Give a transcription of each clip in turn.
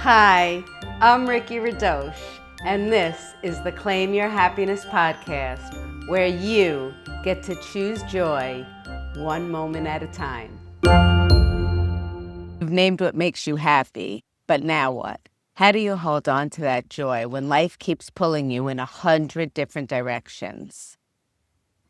Hi, I'm Ricki Radosh, and this is the Claim Your Happiness podcast, where you get to choose joy one moment at a time. You've named what makes you happy, but now what? How do you hold on to that joy when life keeps pulling you in 100 different directions?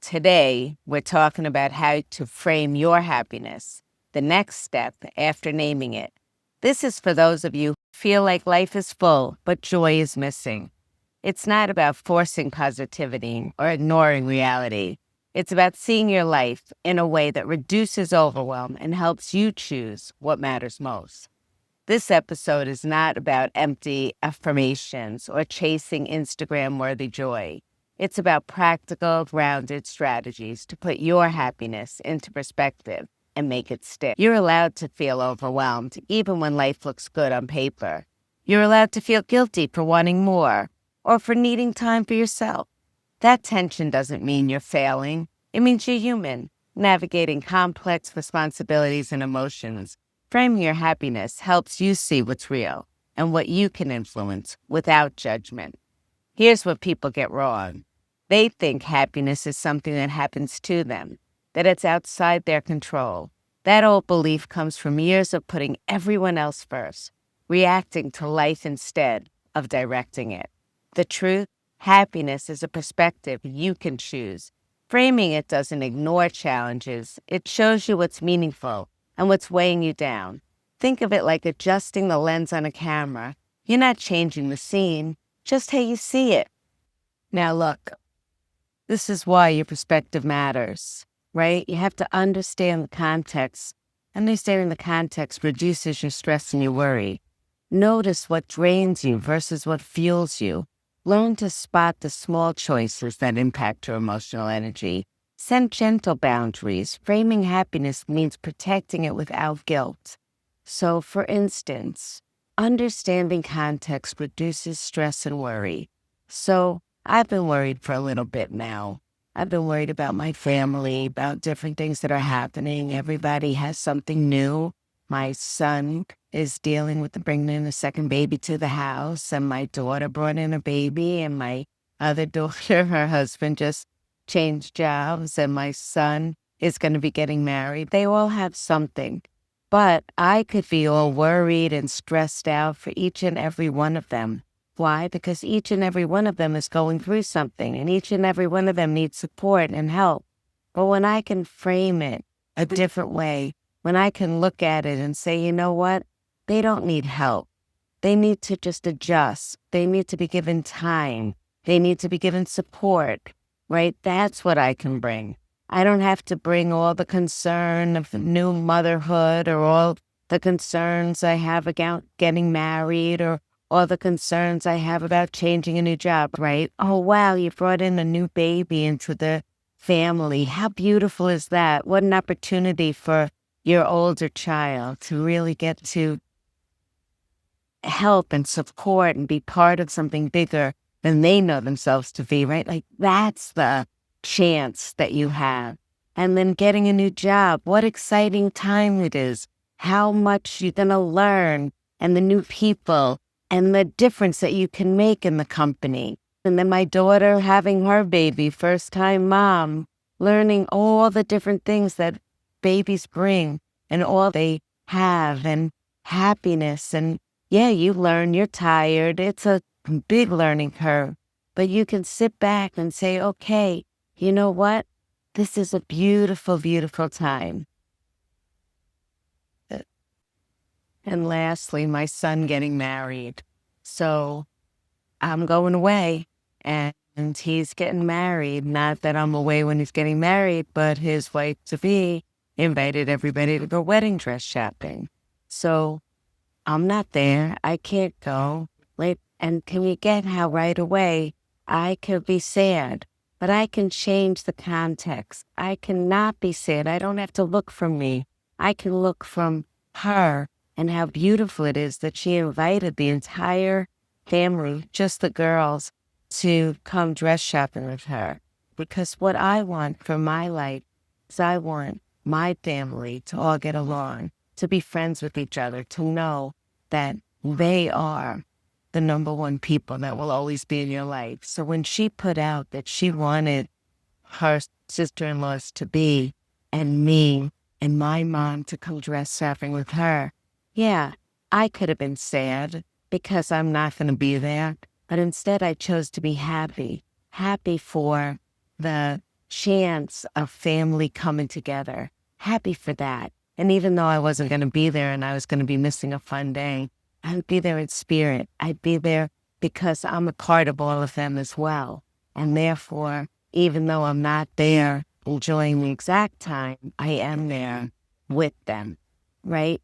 Today, we're talking about how to frame your happiness, the next step after naming it. This is for those of you who feel like life is full, but joy is missing. It's not about forcing positivity or ignoring reality. It's about seeing your life in a way that reduces overwhelm and helps you choose what matters most. This episode is not about empty affirmations or chasing Instagram-worthy joy. It's about practical, grounded strategies to put your happiness into perspective and make it stick. You're allowed to feel overwhelmed, even when life looks good on paper. You're allowed to feel guilty for wanting more or for needing time for yourself. That tension doesn't mean you're failing. It means you're human, navigating complex responsibilities and emotions. Framing your happiness helps you see what's real and what you can influence without judgment. Here's what people get wrong. They think happiness is something that happens to them, that it's outside their control. That old belief comes from years of putting everyone else first, reacting to life instead of directing it. The truth, happiness is a perspective you can choose. Framing it doesn't ignore challenges. It shows you what's meaningful and what's weighing you down. Think of it like adjusting the lens on a camera. You're not changing the scene, just how you see it. Now look, this is why your perspective matters, right? You have to understand the context. Understanding the context reduces your stress and your worry. Notice what drains you versus what fuels you. Learn to spot the small choices that impact your emotional energy. Set gentle boundaries. Framing happiness means protecting it without guilt. So, for instance, understanding context reduces stress and worry. So, I've been worried for a little bit now. I've been worried about my family, about different things that are happening. Everybody has something new. My son is dealing with bringing in a second baby to the house, and my daughter brought in a baby, and my other daughter, her husband just changed jobs, and my son is going to be getting married. They all have something. But I could be all worried and stressed out for each and every one of them. Why? Because each and every one of them is going through something, and each and every one of them needs support and help. But when I can frame it a different way, when I can look at it and say, you know what? They don't need help. They need to just adjust. They need to be given time. They need to be given support, right? That's what I can bring. I don't have to bring all the concern of new motherhood or all the concerns I have about getting married or all the concerns I have about changing a new job, right? Oh, wow, you brought in a new baby into the family. How beautiful is that? What an opportunity for your older child to really get to help and support and be part of something bigger than they know themselves to be, right? Like that's the chance that you have. And then getting a new job, what exciting time it is, how much you're going to learn and the new people and the difference that you can make in the company. And then my daughter having her baby, first time mom, learning all the different things that babies bring and all they have and happiness. And yeah, you learn, you're tired. It's a big learning curve, but you can sit back and say, okay, you know what? This is a beautiful, beautiful time. And lastly, my son getting married. So I'm going away and he's getting married. Not that I'm away when he's getting married, but his wife-to-be invited everybody to go wedding dress shopping. So I'm not there. I can't go. And can you get how right away I could be sad, but I can change the context. I cannot be sad. I don't have to look from me. I can look from her and how beautiful it is that she invited the entire family, just the girls, to come dress shopping with her. Because what I want for my life is I want my family to all get along, to be friends with each other, to know that They are the number one people that will always be in your life. So when she put out that she wanted her sister-in-laws to be, and me and my mom to come dress shopping with her, yeah, I could have been sad because I'm not going to be there. But instead, I chose to be happy, happy for the chance of family coming together, happy for that. And even though I wasn't going to be there and I was going to be missing a fun day, I'd be there in spirit. I'd be there because I'm a part of all of them as well. And therefore, even though I'm not there enjoying the exact time, I am there with them, right?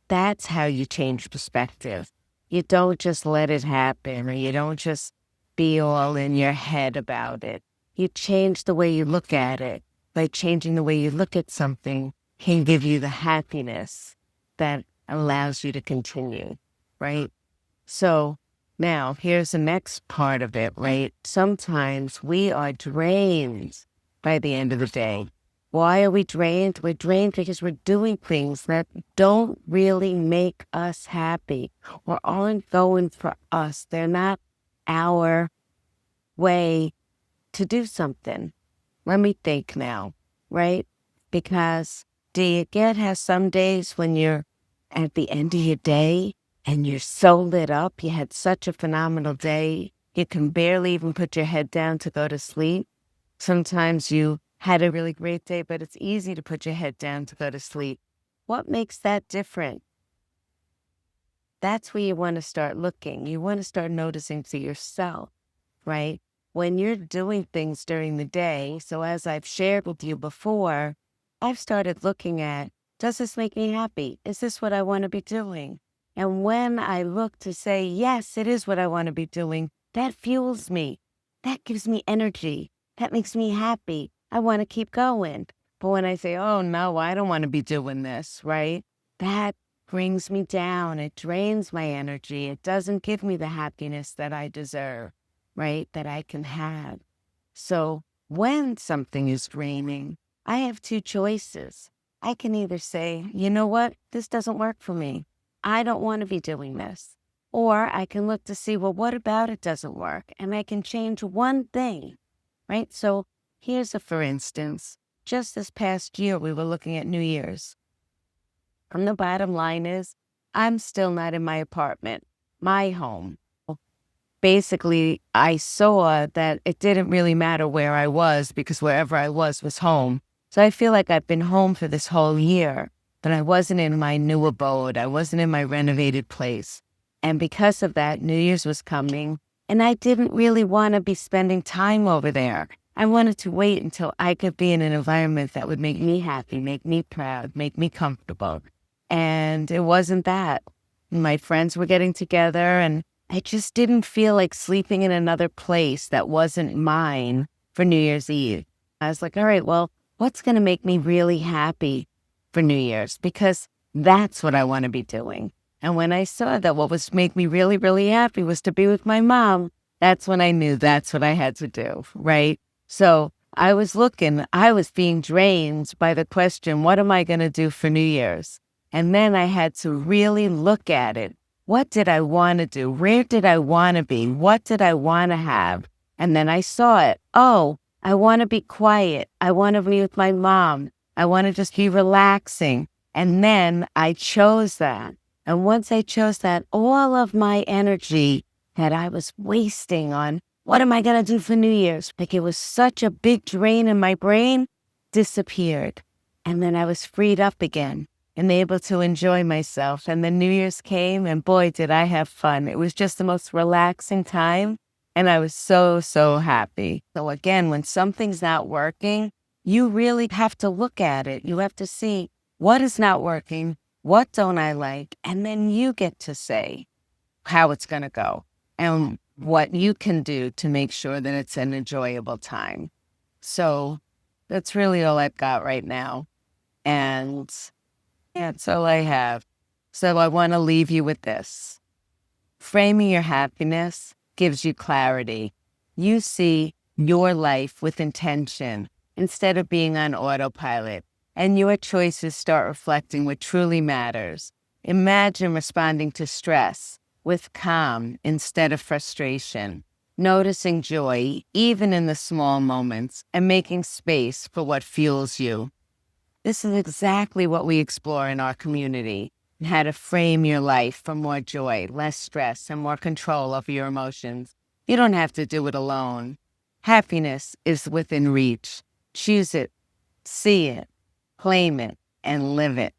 That's how you change perspective. You don't just let it happen, or you don't just be all in your head about it. You change the way you look at it. By changing the way you look at something can give you the happiness that allows you to continue, right? So now here's the next part of it, right? Sometimes we are drained by the end of the day. Why are we drained? We're drained because we're doing things that don't really make us happy or aren't going for us. They're not our way to do something. Let me think now, right? Because do you get how some days when you're at the end of your day and you're so lit up, you had such a phenomenal day, you can barely even put your head down to go to sleep? Sometimes you had a really great day, but it's easy to put your head down to go to sleep. What makes that different? That's where you want to start looking. You want to start noticing for yourself, right? When you're doing things during the day, so as I've shared with you before, I've started looking at, does this make me happy? Is this what I want to be doing? And when I look to say, yes, it is what I want to be doing, that fuels me. That gives me energy. That makes me happy. I want to keep going. But when I say, oh, no, I don't want to be doing this, right? That brings me down. It drains my energy. It doesn't give me the happiness that I deserve, right? That I can have. So when something is draining, I have two choices. I can either say, you know what? This doesn't work for me. I don't want to be doing this. Or I can look to see, well, what about it doesn't work? And I can change one thing, right? So here's a for instance. Just this past year, we were looking at New Year's. And the bottom line is, I'm still not in my apartment, my home. Basically, I saw that it didn't really matter where I was because wherever I was home. So I feel like I've been home for this whole year, but I wasn't in my new abode. I wasn't in my renovated place. And because of that, New Year's was coming, and I didn't really want to be spending time over there. I wanted to wait until I could be in an environment that would make me happy, make me proud, make me comfortable. And it wasn't that. My friends were getting together, and I just didn't feel like sleeping in another place that wasn't mine for New Year's Eve. I was like, all right, well, what's going to make me really happy for New Year's? Because that's what I want to be doing. And when I saw that what was make me really, really happy was to be with my mom, that's when I knew that's what I had to do, right? So I was being drained by the question, what am I going to do for New Year's? And then I had to really look at it. What did I want to do? Where did I want to be? What did I want to have? And then I saw it. Oh, I want to be quiet. I want to be with my mom. I want to just be relaxing. And then I chose that. And once I chose that, all of my energy that I was wasting on, what am I going to do for New Year's? Like it was such a big drain in my brain, disappeared. And then I was freed up again and able to enjoy myself. And then New Year's came, and boy, did I have fun. It was just the most relaxing time, and I was so, so happy. So again, when something's not working, you really have to look at it. You have to see what is not working, what don't I like, and then you get to say how it's going to go and what you can do to make sure that it's an enjoyable time. So that's really all I've got right now. And yeah, that's all I have. So I want to leave you with this. Framing your happiness gives you clarity. You see your life with intention instead of being on autopilot, and your choices start reflecting what truly matters. Imagine responding to stress with calm instead of frustration, noticing joy even in the small moments, and making space for what fuels you. This is exactly what we explore in our community, and how to frame your life for more joy, less stress, and more control over your emotions. You don't have to do it alone. Happiness is within reach. Choose it, see it, claim it, and live it.